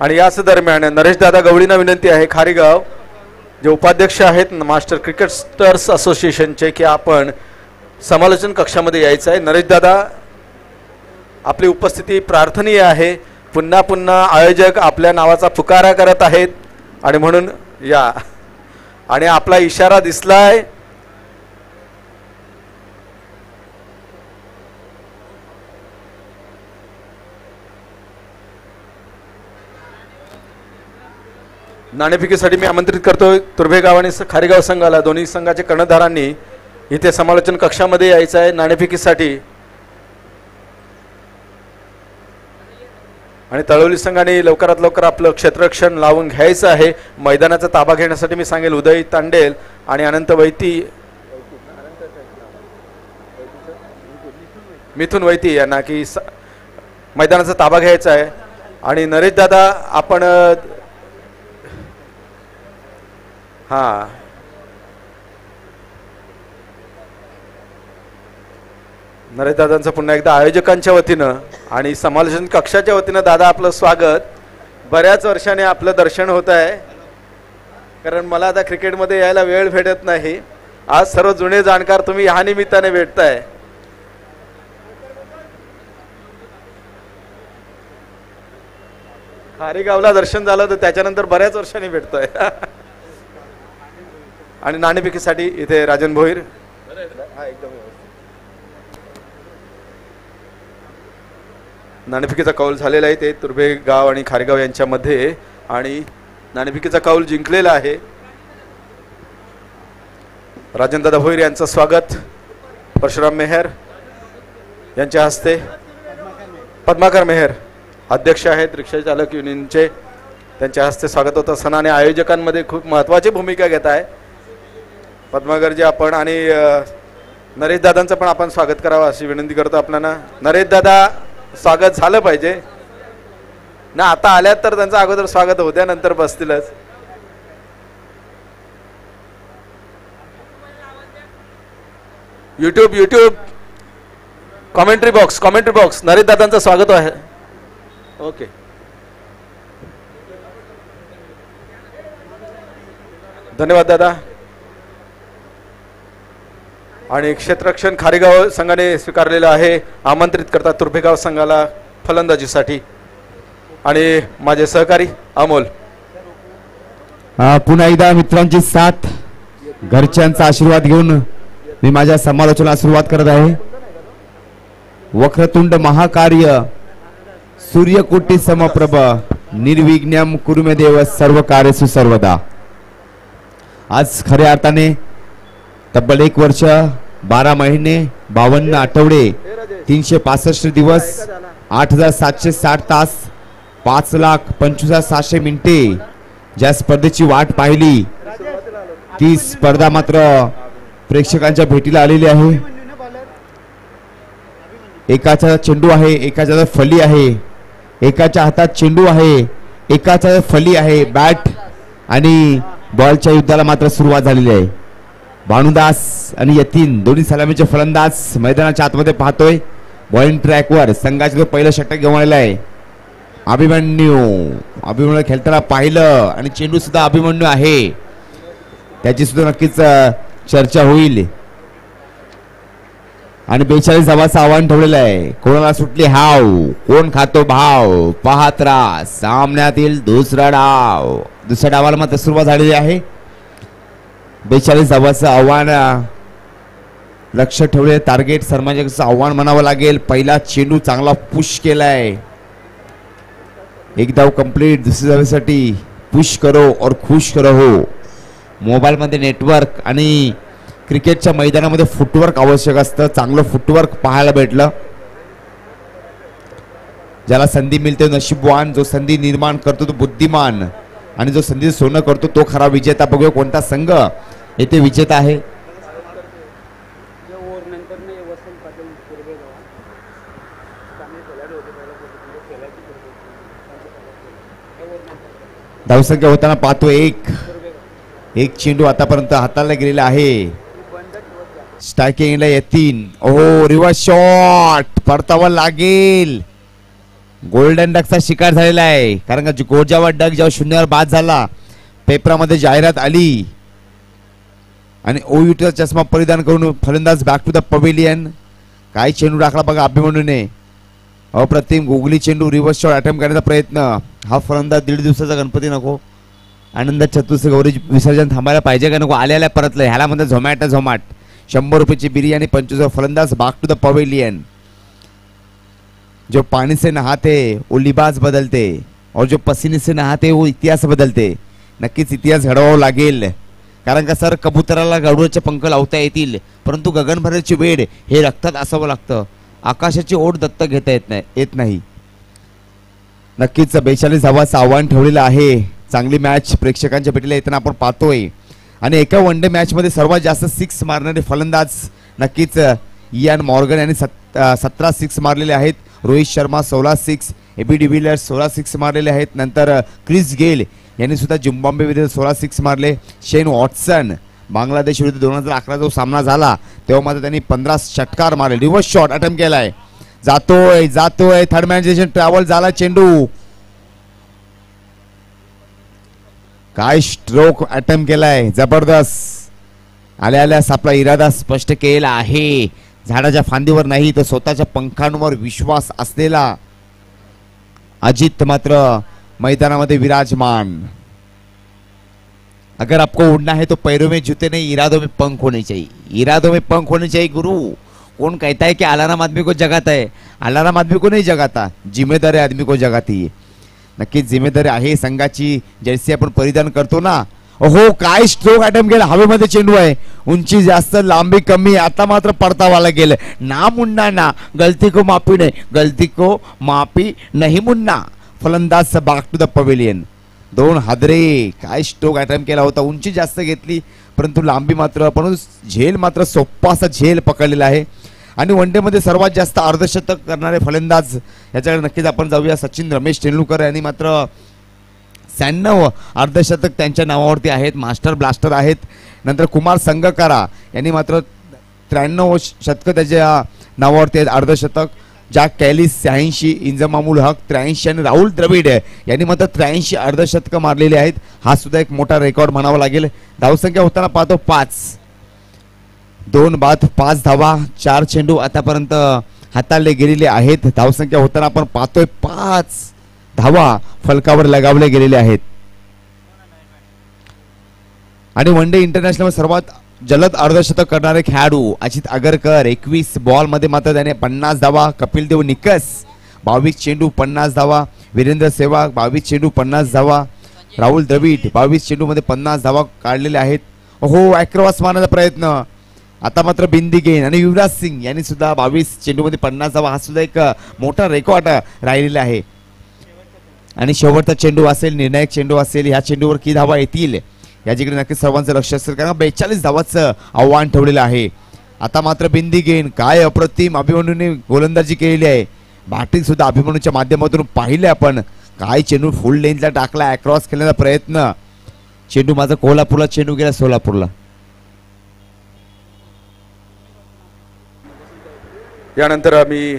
आणि याच दरम्यान नरेश दादा गवळींना विनंती आहे, खारेगाव जे उपाध्यक्ष आहेत मास्टर क्रिकेटर्स असोसिएशनचे, की आपण समालोचन कक्षामध्ये यायचं आहे। नरेश दादा, आपली उपस्थिती प्रार्थनीय आहे। पुन्हा पुन्हा आयोजक आपल्या नावाचा पुकारा करत आहेत आणि म्हणून या, आणि आपला इशारा दिसलाय। नाणेफेकीसाठी मी आमंत्रित करतोय तुर्भेगाव आणि खारेगाव संघाला। दोन्ही संघाच्या कर्णधारांनी इथे समालोचन कक्षामध्ये यायचं आहे नाणेफेकीसाठी। आणि तळवली संघाने लवकरात लवकर आपलं क्षेत्ररक्षण लावून घ्यायचं आहे। मैदानाचा ताबा घेण्यासाठी मी सांगेल उदय तांडेल आणि अनंत वैती, मिथुन वैती यांना की मैदानाचा ताबा घ्यायचा आहे। आणि नरेश दादा, आपण हा नरेश दादांचं पुन्हा एकदा आयोजकांच्या वतीनं आणि समालोचन कक्षाच्या वतीनं दादा आपलं स्वागत। बऱ्याच वर्षाने आपलं दर्शन होत आहे, कारण मला आता क्रिकेटमध्ये यायला वेळ भेटत नाही। आज सर्व जुने जाणकार तुम्ही ह्या निमित्ताने भेटताय. खारीगावला दर्शन झालं तर त्याच्यानंतर बऱ्याच वर्षांनी भेटतोय. आणि नाणेफेकीसाठी इथे राजन भोईर. नाणेफेकीचा कौल झालेला आहे ते तुर्भे गाव आणि खारेगाव यांच्यामध्ये आणि नाणेफेकीचा कौल जिंकलेला आहे. राजनदादा भोईर यांचं स्वागत परशुराम मेहर यांच्या हस्ते. पद्माकर मेहर अध्यक्ष आहेत रिक्षा चालक युनियनचे, त्यांच्या हस्ते स्वागत होतं असताना आणि आयोजकांमध्ये खूप महत्त्वाची भूमिका घेत आहे पद्माकरजी आपण. आणि नरेश दादांचं पण आपण स्वागत करावं अशी विनंती करतो आपल्याला. नरेश दादा स्वागत झालं पाहिजे ना, आता आल्यात तर त्यांचं अगोदर स्वागत होत्या नंतर बसतीलच. युट्यूब कॉमेंट्री बॉक्स नरेश दादांचं स्वागत आहे. ओके. धन्यवाद दादा. आणि क्षेत्ररक्षण खारेगाव संघाने स्वीकारलेलं आहे आमंत्रित करतात तुर्भेगाव संघाला फलंदाजीसाठी आणि माझे सहकारी अमोल. पुन्हा एकदा मित्रांची साथ घरच्यांचा आशीर्वाद घेऊन मी माझ्या समालोचनाला सुरुवात करत आहे. वक्रतुंड महाकार्य सूर्यकोटी समप्रभ निर्विघ्नम कुरु मे देव सर्व कार्येषु सर्वदा. आज खऱ्या अर्थाने तब्बल 1 वर्ष 12 महिने 52 आठवडे 365 दिवस 8760 तास 5,25,700 मिनिटे ज्या स्पर्धेची वाट पाहिली ती स्पर्धा मात्र प्रेक्षकांच्या भेटीला आलेली आहे. एकाचा चेंडू आहे, एकाच्या हातात फली आहे, एकाच्या हातात चेंडू आहे, एकाच्या हातात फली आहे. बॅट आणि बॉलच्या युद्धाला मात्र सुरुवात झालेली आहे. भानुदास आणि यतीन दोन्ही सलामीचे फलंदाज मैदानाच्या आतमध्ये पाहतोय. बॉलिंग ट्रॅकवर संघाचे तो पहिलं षटक घेऊन आलेला आहे. अभिमन्यू खेळताना पाहिलं आणि चेंडू सुद्धा अभिमन्यू आहे, त्याची सुद्धा नक्कीच चर्चा होईल. आणि 42 धावांचं आव्हान ठेवलेलं आहे. कोणाला सुटली हाव, कोण खातो भाव, पाहत राहा सामन्यातील दुसरा डाव. दुसऱ्या डावाला मात्र सुरुवात झालेली आहे. 42 धावांचं आव्हान लक्ष ठेवले. टार्गेट सर्मांचं आव्हान म्हणावं लागेल. पहिला चेंडू चांगला पुश केलाय. एक धाव कंप्लीट. दुसऱ्या धावेसाठी पुश करो और खुश करो हो. मोबाईल मध्ये नेटवर्क आणि क्रिकेटच्या मैदानामध्ये फुटवर्क आवश्यक असतं. चांगलं फुटवर्क पाहायला भेटलं. ज्याला संधी मिळते नशीबवान, जो संधी निर्माण करतो तो बुद्धिमान आणि जो संधी सोनं करतो तो खरा विजेता. बघूया कोणता संघ येथे विजेता आहे. धावसंख्या होताना पाहतो एक चेंडू आतापर्यंत हाताला गेलेला आहे. स्ट्रायकिंगला येतील. ओ रिव्हर्स शॉट परतावा लागेल. गोल्डन डकचा शिकार झालेला आहे, कारण का गोजावा डक जेव्हा शून्यावर बाद झाला पेपरामध्ये जाहिरात आली आणि ओयूचा चष्मा परिधान करून फलंदाज बॅक टू द पवेलियन. काय चेंडू टाकला बघा अभिमन्यूने. अप्रतिम गोगली चेंडू. रिव्हर्स शॉट अटेम्प्ट करण्याचा प्रयत्न. हा फलंदाज 1.5 दिवसाचा गणपती नको. आनंद चतुर्थ गौरी विसर्जन थांबायला पाहिजे का नको. आल्याला परतलं. ह्याला म्हणतात झोमॅट. 100 रुपयाची बिर्याणी. 25 फलंदाज बॅक टू द पवेलियन. जो पानी से नहाते वो लिबास बदलते और जो पसीने से नहाते वो इतिहास बदलते. नक्कीच इतिहास घडवावा लागेल, कारण का सर कबुतराला गरुडाचे पंख लावता येतील, परंतु गगनभराची वेळ हे रक्तात असावं लागतं. आकाशाची ओढ दत्तक घेता येत नाही. नक्कीच 42 धावांचं आव्हान ठेवलेलं आहे. चांगली मॅच प्रेक्षकांच्या भेटीला येताना आपण पाहतोय. आणि एका वन डे मॅच मध्ये सर्वात जास्त 6 मारणारे फलंदाज नक्कीच इयान मॉर्गन यांनी 17 6 मारलेले आहेत. रोहित शर्मा 16 6, एबी डिव्हिलियर्स 16 6 मारलेले आहेत. नंतर क्रिस गेल यांनी सुद्धा झिम्बाब्वे विरुद्ध 16 6 मारले. शेन वॉटसन बांगलादेश विरुद्ध 2011 जो सामना झाला तेव्हा मात्र त्यांनी 15 षटकार मारले. रिव्हर्स शॉट अटेम्प्ट केलाय. जातोय थर्ड मॅन ट्रॅव्हल झाला. चेंडू काय स्ट्रोक अटेम्प्ट केलाय. जबरदस्त. आल्या आल्यास आपला इरादा स्पष्ट केला आहे. झाडाच्या फांदीवर नाही तर स्वतःच्या पंखांवर विश्वास असलेला अजित मात्र मैदानामध्ये विराजमान. अगर आपको उड़ना है तो पैरों में जूते नहीं, इरादों में पंख होने चाहिए. इरादों में पंख होने चाहिए गुरु. कौन कहता है कि अलार्म आदमी को जगाता है? अलार्म आदमी को नहीं जगाता, जिम्मेदारी आदमी को जगाती है. नक्कीच जिम्मेदारी आहे संघाची. जर्सी आपण परिधान करतो ना. हो, काय स्ट्रोक अटेम्प्ट केला. हवेमध्ये चेंडू आहे, उंची जास्त लांबी कमी. आता मात्र पडतावाला गेलं. ना मुन्ना ना, गलती को माफी नाही, गलती को माफी नाही मुन्ना. फलंदाज बॅक टू द पवेलियन. 2 हादरे. काय स्ट्रोक अटेम्प्ट केला होता. उंची जास्त घेतली परंतु लांबी मात्र, पण झेल मात्र सोप्पा असा झेल पकडलेला आहे. आणि वन डे मध्ये सर्वात जास्त अर्धशतक करणारे फलंदाज याच्याकडे नक्कीच आपण जाऊया. सचिन रमेश तेंडुलकर यांनी मात्र 96 अर्धशतक त्यांच्या नावावरती आहेत. मास्टर ब्लास्टर आहेत. नंतर कुमार संगकारा यांनी मात्र 93 शतक त्याच्या नावावरती आहेत, अर्धशतक. जॅक कॅलिस 86, इंजमामुल हक 83 आणि राहुल द्रविड यांनी मात्र 83 अर्धशतक मारलेले आहेत. हा सुद्धा एक मोठा रेकॉर्ड म्हणावा लागेल. धावसंख्या होताना पाहतो 5, 2 बाद 5 धावा, 4 चेंडू आतापर्यंत हाताळले गेलेले आहेत. धावसंख्या होताना आपण पाहतोय 5 धावा फलकावर लगावले गेलेले आहेत. आणि वन डे इंटरनॅशनल सर्वात जलद अर्धशतक करणारे खेळाडू अजित आगरकर 21 बॉल मध्ये मात्र त्याने 50 धावा. कपिल देव निकस 22 चेंडू 50 धावा. वीरेंद्र सेहवाग 22 चेंडू 50 धावा. राहुल द्रविड 22 चेंडू मध्ये 50 धावा काढलेले आहेत. हो, ॲक्रॉस मारण्याचा प्रयत्न. आता मात्र बिंदी गेन. आणि युवराज सिंग यांनी सुद्धा 22 चेंडू मध्ये 50 धावा. हा सुद्धा एक मोठा रेकॉर्ड राहिलेला आहे. आणि शेवटचा चेंडू असेल, निर्णायक चेंडू असेल. ह्या चेंडूवर किती धावा येतील याच्याकडे नक्कीच सर्वांचं लक्ष असेल, कारण 42 धावाचं आव्हान ठेवलेलं आहे. आता मात्र बिंदी गेन. काय अप्रतिम अभिमन्यूने गोलंदाजी केलेली आहे. बॅटिंग सुद्धा अभिमन्यूच्या माध्यमातून पाहिले आपण. काय चेंडू फुल लेंथला टाकला, अक्रॉस खेळण्याचा प्रयत्न. चेंडू माझा कोल्हापूरला, चेंडू गेला सोलापूरला. यानंतर आम्ही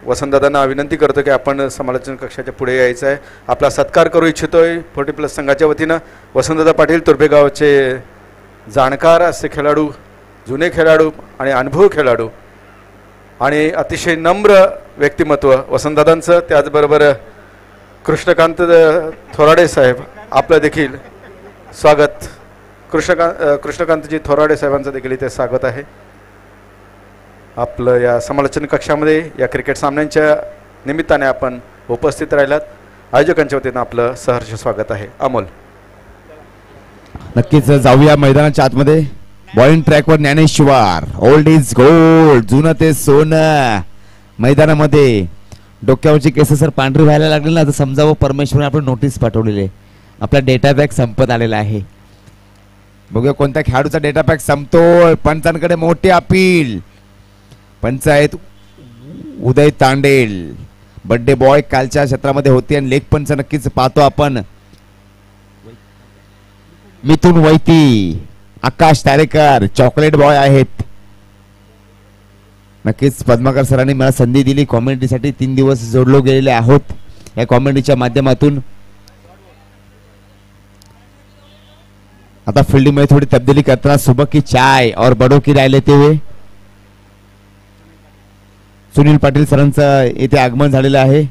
वसंतदादांना विनंती करतो की आपण समालोचन कक्षाच्या पुढे यायचं आहे. आपला सत्कार करू इच्छितोय 40+ संघाच्या वतीनं. वसंतदादा पाटील तुर्भेगावचे जाणकार असे खेळाडू, जुने खेळाडू आणि अनुभवी खेळाडू आणि अतिशय नम्र व्यक्तिमत्व वसंतदादांचं. त्याचबरोबर कृष्णकांत थोराडे साहेब, आपलं देखील स्वागत. कृष्णकांतजी थोराडे साहेबांचं देखील इथे स्वागत आहे आपलं या समालोचन कक्षामध्ये. या क्रिकेट सामन्यांच्या निमित्ताने आपण उपस्थित राहिलात. आयोजकांच्या वतीनं आपलं सहर्ष स्वागत आहे. अमोल. नक्कीच जाऊया मैदानाच्या आतमध्ये. बॉलिंग ट्रॅकवर ज्ञानेश्वर. ओल्ड इज गोल्ड, जुनं ते सोनं. मैदानामध्ये डोक्यावरची केस सर पांढरी व्हायला लागली ना, तर समजावं परमेश्वरने आपण नोटीस पाठवलेले. आपला डेटा पॅक संपत आलेला आहे. बघूया कोणत्या खेळाडूचा डेटा पॅक संपतोय. पंचांकडे मोठी अपील. पंचायत उदय तांडेल, बर्थडे बॉय कालच्या क्षेत्रामध्ये होते आणि लेग पंच नक्कीच पाहतो आपण. मिथुन वैती, आकाश तारेकर चॉकलेट बॉय आहेत. नक्कीच पद्माकर सरांनी मला संधी दिली कॉमेंट्रीसाठी. 3 दिवस जोडलो गेलेले आहोत या कॉमेंट्रीच्या माध्यमातून. आता फील्डिंग मध्ये थोडी तब्दीली करताना सुबह की चाय और बड़ों की राय लेते हुए सुनील पाटील सरांचं येथे आगमन झालेलं आहे.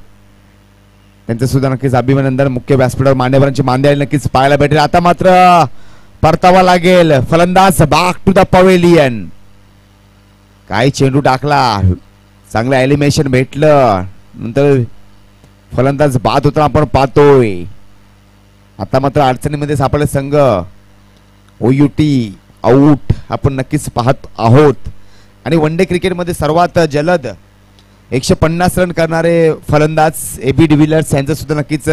त्यांचं सुद्धा नक्कीच अभिनंदन. मुख्य व्यासपीठावर मान्यवरांची मांदियाळी नक्कीच पाहायला भेटेल. आता मात्र परतावा लागेल. फलंदाज बॅक टू द पवेलियन. काय चेंडू टाकला, चांगलं एलिमिनेशन भेटलं. नंतर फलंदाज बाद होताना आपण पाहतोय. आता मात्र अडचणीमध्ये सापडले संघ. OUT आऊट आपण नक्कीच पाहत आहोत. आणि वन डे क्रिकेटमध्ये सर्वात जलद 150 रन करणारे फलंदाज AB डिव्हिलियर्स यांचं सुद्धा नक्कीच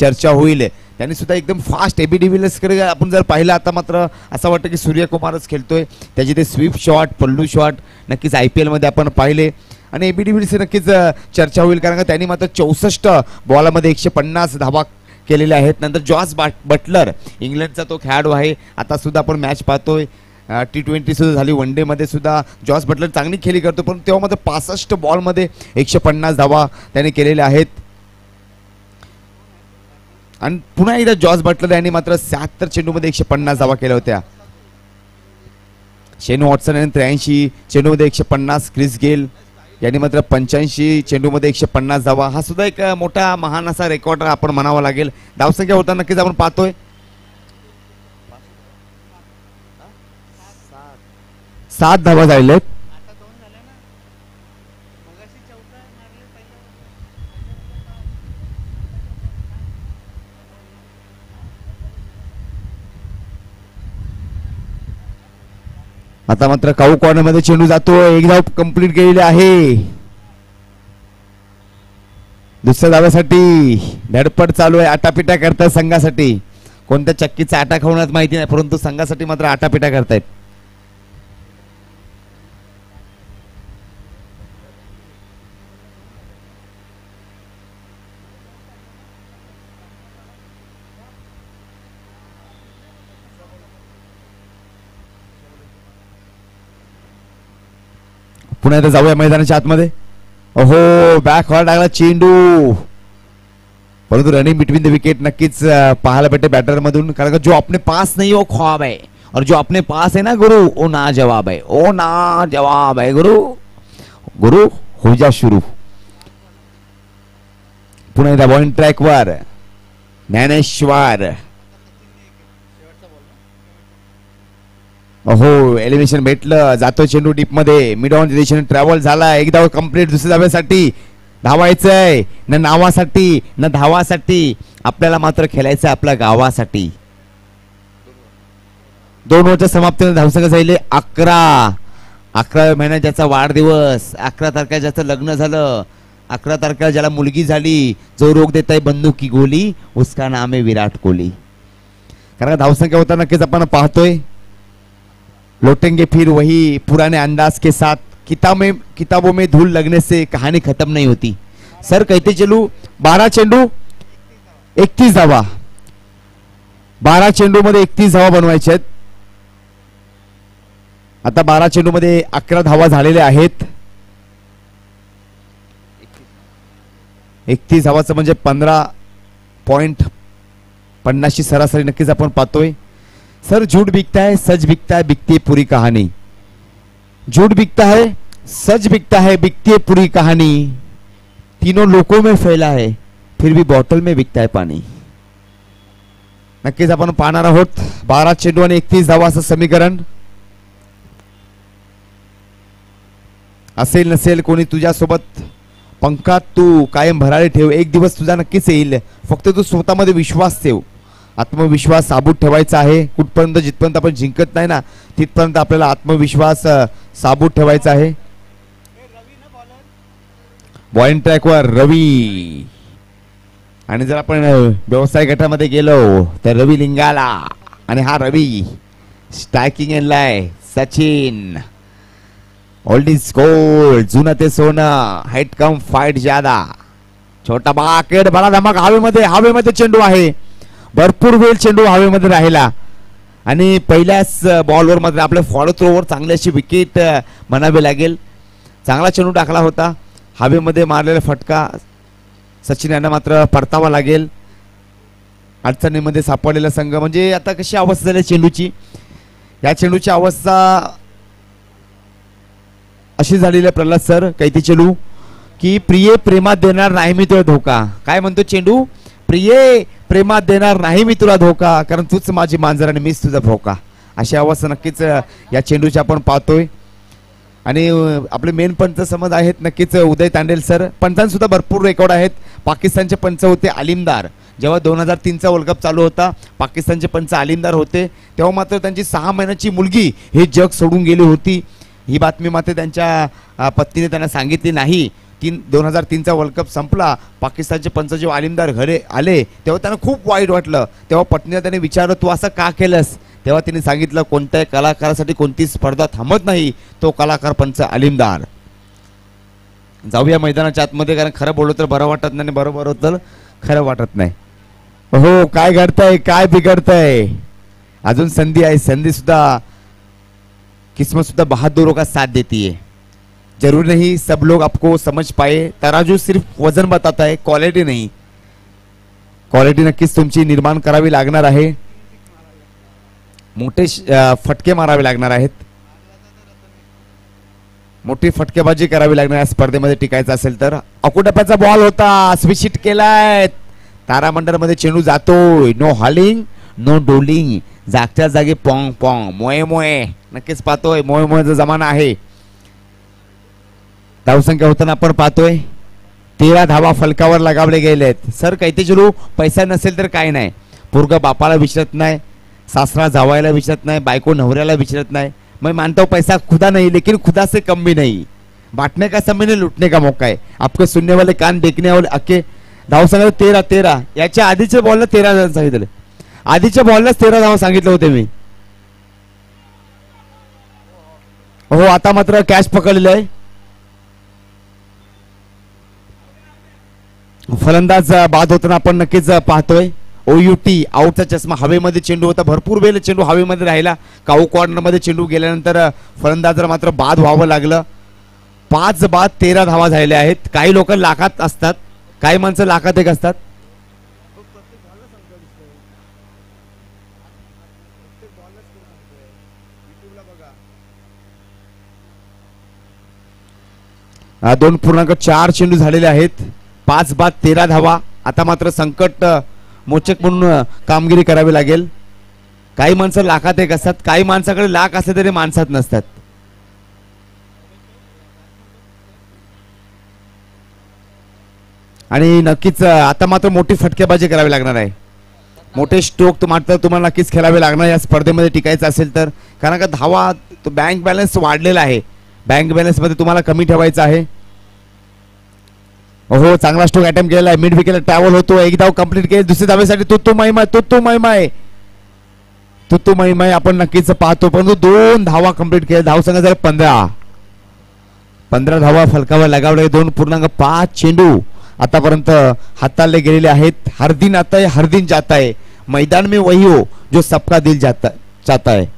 चर्चा होईल. त्यांनी सुद्धा एकदम फास्ट AB डिव्हिलियर्सकडे आपण जर पाहिलं, आता मात्र असं वाटतं की सूर्यकुमारच खेळतोय. त्याचे ते स्वीप शॉट, पल्लू शॉट नक्कीच IPL मध्ये आपण पाहिले. आणि AB डिव्हिलियर्स नक्कीच चर्चा होईल, कारण का त्यांनी मात्र 64 बॉलामध्ये 150 धावा केलेल्या आहेत. नंतर जॉस बटलर इंग्लंडचा तो खेळाडू आहे. आता सुद्धा आपण मॅच पाहतोय. T20 सुद्धा झाली. वन डे मध्ये सुद्धा जॉस बटलर चांगली खेळी करतो, पण तेव्हा मात्र 65 बॉल मध्ये 150 धावा त्याने केलेल्या आहेत. आणि पुन्हा एकदा जॉस बटलर यांनी मात्र 76 चेंडू मध्ये 150 धावा केल्या होत्या. शेन वॉटसन यांनी 83 चेंडूमध्ये 150, क्रिस गेल यांनी मात्र 85 चेंडूमध्ये 150 धावा. हा सुद्धा एक मोठा महान असा रेकॉर्ड आपण म्हणावा लागेल. धावसंख्या होता नक्कीच आपण पाहतोय 7 धावा झालेल्या आहेत. आता मात्र काऊ कॉर्नर मध्ये चेंडू जातोय. एक धाव कंप्लीट केलेली आहे. दुसऱ्या धाव्यासाठी धडपड चालू आहे. आटापिटा करतायत संघासाठी. कोणत्या चक्कीचा आटा खावण्यात माहिती नाही, परंतु संघासाठी मात्र आटापिटा करतायत. पुन्हा एकदा जाऊया मैदानाच्या आतमध्ये. ओहो, बॅक हॉल टाकला चेंडू, परंतु रनिंग बिटवीन द विकेट नक्कीच पाहायला भेटते बॅटर मधून. कारण का जो अपने पास नहीं वो ख्वाब है, और जो अपने पास है ना गुरु वो ना जवाब है. ओ ना जवाब है गुरु. गुरु हो जा शुरू. पुन्हा एकदा बॉलिंग ट्रॅक वर ज्ञानेश्वर. हो, एलिमिनेशन भेटलं. जातो चेंडू डीप मध्ये. मिड ऑन डिरेक्शन ट्रॅव्हल झाला. एक धाव कंप्लीट. दुसऱ्या धाव्यासाठी धावायचंय न नावासाठी न धावासाठी. आपल्याला मात्र खेळायचंय आपल्या गावासाठी. 2 ओव्हरच्या समाप्तीने धावसंख्या झाली 11. 11व्या महिन्यात ज्याचा वाढदिवस, 11 तारखेला ज्याचं लग्न झालं, 11 तारखेला ज्याला मुलगी झाली, जो रोग देत आहे बंदूक की गोली, उसका नाम आहे विराट कोहली. कारण धावसंख्या होता नक्कीच आपण पाहतोय. लौटेंगे फिर वही पुराने अंदाज के साथ. किताबों में धूल लगने से कहानी खत्म नहीं होती. सर कहते चलू 12 चेंडू 31 धावा. 12 चेंडू मध्ये 31 धावा बनवायचे आहेत. आता 12 चेंडू मध्ये 11 धावा झालेल्या आहेत. 31 धावाचं म्हणजे 15.50 सरासरी नक्कीच आपण पाहतोय. सर झूठ बिकता है, सच बिकता है, बिकती है पूरी कहानी. झूठ बिकता है, सच बिकता है, बिकती है पूरी कहानी. तीनों लोकों में फैला है, फिर भी बॉटल में बिकता है पानी. नक्कीच आपण पाहणार आहोत 12 चेंडू आणि 31 धावा असं समीकरण. असेल नसेल कोणी तुझ्यासोबत पंखात तू कायम भरारी ठेव. एक दिवस तुझा नक्कीच येईल. फक्त तू स्वतःमध्ये विश्वास ठेव. आत्मविश्वास साबूत ठेवायचा आहे. कुठपर्यंत जिथपर्यंत आपण जिंकत नाही ना तिथपर्यंत आपल्याला आत्मविश्वास साबूत ठेवायचा आहे. बॉलिंग ट्रॅकवर रवी. आणि जर आपण व्यवसाय गटामध्ये गेलो तर रवी लिंगाला. आणि हा रवी स्ट्रायकिंग एंडलाय सचिन. Old is gold. जुनं ते सोनं. हाईट कम फाईट ज्यादा. छोटा बाकेट बडा धमाक. हवेमध्ये चेंडू आहे. भरपूर वेळ चेंडू हवेमध्ये राहिला आणि पहिल्याच बॉलवर मात्र आपल्या फॉलो थ्रोवर चांगली अशी विकेट म्हणावी लागेल. चांगला चेंडू टाकला होता. हवेमध्ये मारलेला फटका सचिन यांना मात्र परतावा लागेल. अडचणीमध्ये सापडलेला संघ. म्हणजे आता कशी अवस्था झाली चेंडूची. या चेंडूची अवस्था अशी झालेली आहे प्रल्हाद सर कैती चेंडू की प्रिय प्रेमात देणार नाही मी तुला धोका. काय म्हणतो चेंडू? प्रिय प्रेमात देणार नाही मी तुला धोका, कारण तूच माझी मांजर आणि मीच तुझा भोका. अशी अवस्था नक्कीच या चेंडूची आपण पाहतोय. आणि आपले मेन पंच समज आहेत नक्कीच उदय तांडेल सर. पंचांसुद्धा भरपूर रेकॉर्ड आहेत. पाकिस्तानचे पंच होते आलिमदार. जेव्हा 2003चा वर्ल्ड कप चालू होता पाकिस्तानचे पंच आलिमदार होते. तेव्हा मात्र त्यांची 6 महिन्याची मुलगी हे जग सोडून गेली होती. ही बातमी मात्र त्यांच्या पत्नीने त्यांना सांगितली नाही. 2003चा वर्ल्ड कप संपला. पाकिस्तानचे पंच जेव्हा आलिमदार घरी आले तेव्हा त्यांना खूप वाईट वाटलं. तेव्हा पत्नीला त्याने विचारलं तू असं का केलंस. तेव्हा तिने सांगितलं कोणत्याही कलाकारासाठी कोणती स्पर्धा थांबत नाही, तो कलाकार पंच आलिमदार. जाऊया मैदानाच्या आतमध्ये, कारण खरं बोललो तर बरं वाटत नाही, बरोबर होतं खरं वाटत नाही. हो, काय घडतंय काय बिघडतंय. अजून संधी आहे. संधी सुद्धा किस्मत सुद्धा बहादुरों का साथ देती है. जरूर नहीं सब लोग आपको समझ पाए. तराजू सिर्फ वजन बताता है, क्वालिटी नहीं. क्वालिटी नक्कीच तुमची निर्माण करावी लागणार आहे. मोठे फटके मारावे लागणार आहेत. मोठी फटकेबाजी करावी लागणार या स्पर्धेमध्ये टिकायचं असेल तर. अकुटप्याचा बॉल होता, स्विच केलाय, तारामंडळ मध्ये चेंडू जातोय. नो हॉलिंग नो डोलिंग, जागच्या जागी पॉंग पॉंग मोये मोये. नक्कीच पाहतोय मोये मोयेचा जमाना आहे. धावसंख्या होताना आपण पाहतोय 13 धावा फलकावर लगावले गेलेत. सर काही चलो पैसा नसेल तर काय नाही, पोरगा बापाला विचारत नाही, सासरा जावायला विचारत नाही, बायको नवऱ्याला विचारत नाही. मैं मानता हूं पैसा खुदा नहीं लेकिन खुदा से कम भी नहीं. बांटने का समय नहीं, लुटने का मौका है. आपके सुनने वाले कान देखने वाले अक्के. धाव सांगा 13. याच्या आधीच्या बॉलला 13 सांगितलं, आधीच्या बॉललाच 13 धाव सांगितलं होते मी. हो आता मात्र कॅच पकडलेलं आहे. फलंदाज बाद होताना आपण नक्कीच पाहतोय. ओयूटी आउटचा चष्मा, हवेमध्ये चेंडू होता, भरपूर वेळ चेंडू हवेमध्ये राहिला. काऊ कॉर्नर मध्ये चेंडू गेल्यानंतर फलंदाजाला मात्र बाद व्हावं लागलं. 5 बाद 13 धावा झालेल्या आहेत. काही लोक लाखात असतात, काही माणसं लाखात एक असतात. हा 2.4 चेंडू झालेले आहेत. 5 बाद 13 धावा. आता मात्र संकट मोचक म्हणून कामगिरी करावी लागेल. काही माणसं लाखात एक असतात, काही माणसाकडे लाख असले तरी माणसात नसतात. आणि नक्कीच आता मात्र मोठी फटकेबाजी करावी लागणार आहे. मोठे स्ट्रोक मात्र तुम्हाला नक्कीच खेळावे लागणार या स्पर्धेमध्ये टिकायचं असेल तर. कारण का धावा तो बँक बॅलन्स वाढलेला आहे, बँक बॅलन्स मध्ये तुम्हाला कमी ठेवायचं आहे. हो चांगला स्ट्रोक अटेम्प्ट केलेला आहे. मिड विकेट ट्रॅव्हल होतो. एक धाव कंप्लीट केली. दुसऱ्या धावेसाठी तुत्तू मैमाय आपण नक्कीच पाहतो. परंतु 2 धावा कंप्लीट केल्या. धाव संख्या झाली 15 धावा फलकावर लगावले. 2.5 चेंडू आतापर्यंत हाताळले गेलेले आहेत. हर दिन आता है हर दिन जाता है, मैदान में वही हो जो सबका दिल चाहता है.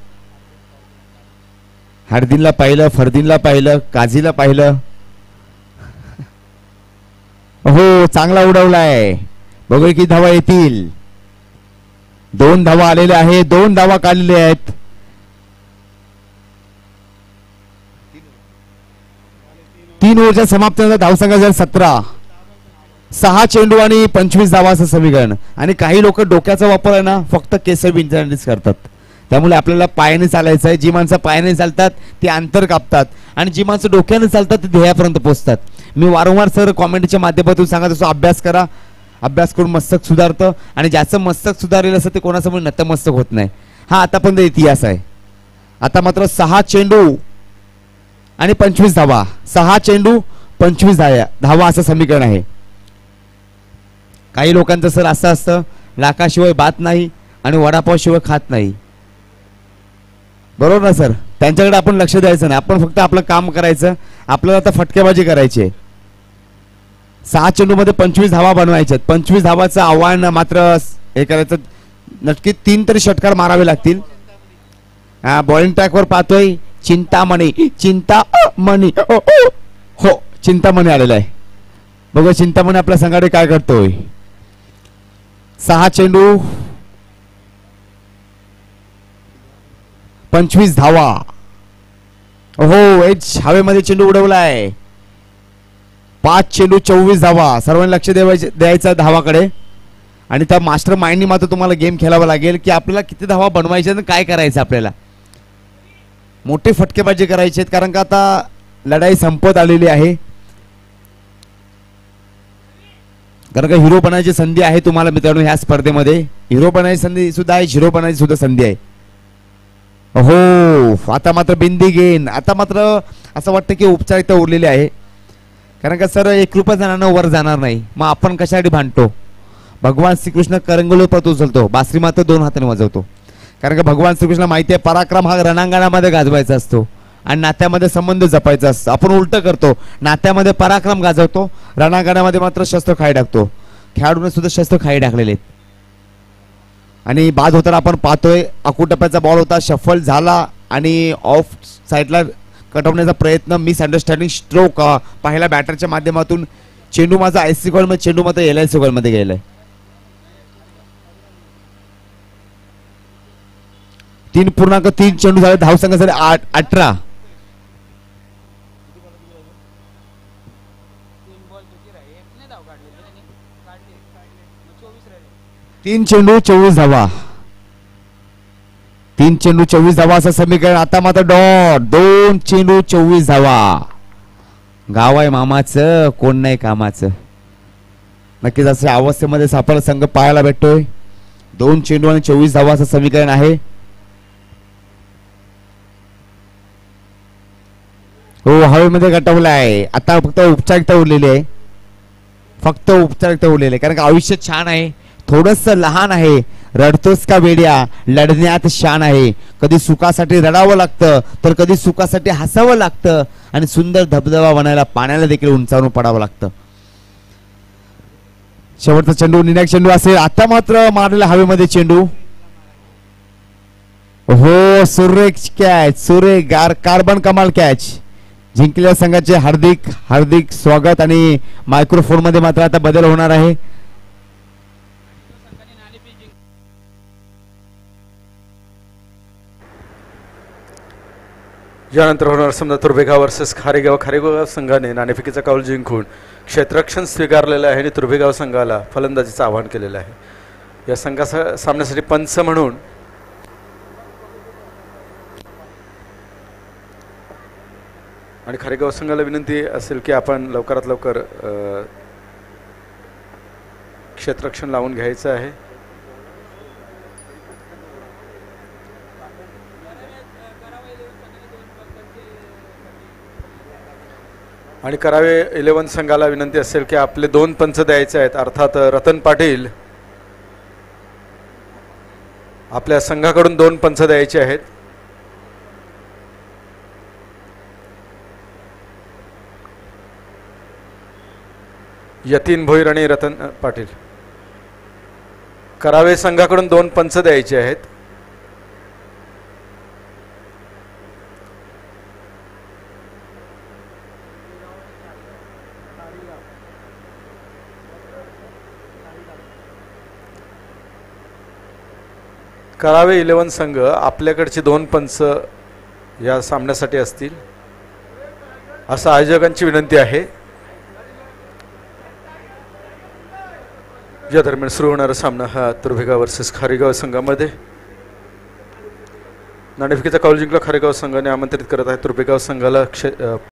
हरदिनला पाहिलं, फरदिनला पाहिलं, काझीला पाहिलं. हो चांगला उडवलाय. बघूया किती धावा येतील. 2 धावा आलेल्या आहेत, 2 धावा काढलेल्या आहेत. तीन ओव्हरच्या समाप्तीनंतर धावसंख्या झाली 17. 6 चेंडू आणि 25 धावा असं समीकरण. आणि काही लोक डोक्याचा वापर आहे ना फक्त केसर इंटरनेट करतात. त्यामुळे आपल्याला पायाने चालायचं आहे. जी माणसं पायाने चालतात ती अंतर कापतात आणि जी माणसं डोक्याने चालतात ती ध्येयापर्यंत पोहोचतात. मी वारंवार सर कॉमेंटच्या माध्यमातून सांगत असतो, अभ्यास करा, अभ्यास करून मस्तक सुधारतं. आणि ज्याचं मस्तक सुधारलेलं असतं ते कोणासमोर नतमस्तक होत नाही. हा आतापर्यंत इतिहास आहे. आता मात्र 6 चेंडू आणि 25 धावा, 6 चेंडू 25 धावा असं समीकरण आहे. काही लोकांचं सर असं असतं, लाखाशिवाय बात नाही आणि वडापाव शिवाय खात नाही. बरोबर ना सर? त्यांच्याकडे आपण लक्ष द्यायचं नाही, आपण फक्त आपलं काम करायचं. आपल्याला आता फटकेबाजी करायची आहे. 6 चेंडू मध्ये 25 धावा बनवायच्यात. 25 धावाचं आव्हान मात्र हे करायचं. नक्की 3 तरी षटकार मारावे लागतील. बॉलिंग ट्रॅकवर पाहतोय चिंतामणी, चिंतामणी, हो चिंतामणी आलेला आहे. बघा चिंतामणी आपल्या संघाकडे काय करतोय. 6 चेंडू 25 धावा. हो एच हवेमध्ये चेंडू उडवलाय. 5 चेंडू 24 धावा. सर्वांनी लक्ष द्यायचं धावाकडे. आणि त्या मास्टर माइंडनी मात्र तुम्हाला गेम खेळावा लागेल की आपल्याला किती धावा बनवायच्या आणि काय करायचं. आपल्याला मोठे फटकेबाजी करायचे आहेत कारण का आता लढाई संपत आलेली आहे. कारण का हिरो बनायची संधी आहे तुम्हाला मित्रांनो. ह्या स्पर्धेमध्ये हिरो बनायची संधी सुद्धा आहे, झिरो बनायची सुद्धा संधी आहे. हो आता मात्र बिंदी गेन. आता मात्र असं वाटतं की औपचारिकता उरलेली आहे. कारण का सर 1 रुपया जणांना वर जाणार नाही. मग आपण कशासाठी भांडतो. भगवान श्रीकृष्ण करंगलो परत उचलतो, बासरी मात्र 2 हाताने वाजवतो. कारण का भगवान श्रीकृष्ण माहिती आहे पराक्रम हा रणांगणामध्ये गाजवायचा असतो आणि नात्यामध्ये संबंध जपायचा असतो. आपण उलट करतो, नात्यामध्ये पराक्रम गाजवतो, रणांगणामध्ये मात्र शस्त्र खाई टाकतो. खेळाडूने सुद्धा शस्त्र खाई टाकलेले आहेत. आणि बाद होताना आपण पाहतोय अकुटप्याचा बॉल होता, शफल झाला आणि ऑफ साईडला कटवण्याचा प्रयत्न, मिस अंडरस्टँडिंग स्ट्रोक पहिल्या बॅटरच्या माध्यमातून. चेंडू माझा IC गॉल मध्ये, चेंडू मात्र LIC गॉल मध्ये गेलाय. 3.3 चेंडू झाले. धावसंख्या झाले 18. तीन चेंडू 24 धावा. 3 चेंडू 24 धावा असं समीकरण. आता मात्र डॉट. 2 चेंडू 24 धावा. गाव आहे मामाचं, कोण नाही कामाचं. नक्कीच अशा अवस्थेमध्ये सापडा संघ पाहायला भेटतोय. 2 चेंडू आणि 24 धावा असं समीकरण आहे. हो हवेमध्ये गटवलाय. आता फक्त उपचारिकता उरलेली आहे. फक्त उपचारिकता उरलेली आहे. कारण का आयुष्य छान आहे, थोडस लहान आहे. रडतोस का वेड्या, लढण्यात शान आहे. कधी सुखासाठी रडावं लागतं, तर कधी सुखासाठी हसावं लागतं. आणि सुंदर धबधबा बनायला पाण्याला देखील उंचावून पडावं लागतं. शेवटचा चेंडू निर्णायक चेंडू असेल. आता मात्र मारलेला हवेमध्ये चेंडू. हो सुरेख कॅच, सुरेख कार्बन कमाल कॅच. जिंकलेल्या संघाचे हार्दिक हार्दिक स्वागत. आणि मायक्रोफोन मध्ये मात्र आता बदल होणार आहे. यानंतर होणार समजा तुर्भेगाव वर्सेस खारेगाव. खारेगाव संघाने नाणेफेकीचा कौल जिंकून क्षेत्ररक्षण स्वीकारलेलं आहे आणि तुर्भेगाव संघाला फलंदाजीचं आवाहन केलेलं आहे. या संघाचा सामन्यासाठी पंच म्हणून आणि खारेगाव संघाला विनंती असेल की आपण लवकरात लवकर क्षेत्ररक्षण लावून घ्यायचं आहे. आणि करावे 11 संघाला विनंती असेल की आपले 2 पंच द्यायचे आहेत. अर्थात रतन पाटील आपल्या संघाकडून 2 पंच द्यायचे आहेत. यतीन भोईर आणि रतन पाटील. करावे संघाकडून 2 पंच द्यायचे आहेत. करावे 11 संघ आपल्याकडचे 2 पंच या सामन्यासाठी असतील असं आयोजकांची विनंती आहे. या दरम्यान सुरू होणारा सामना हा तुर्भेगाव वर्सेस खारेगाव संघामध्ये. नाणेफेकीचा कौल जिंकला खारेगाव संघाने आमंत्रित करत आहे तुर्भेगाव संघाला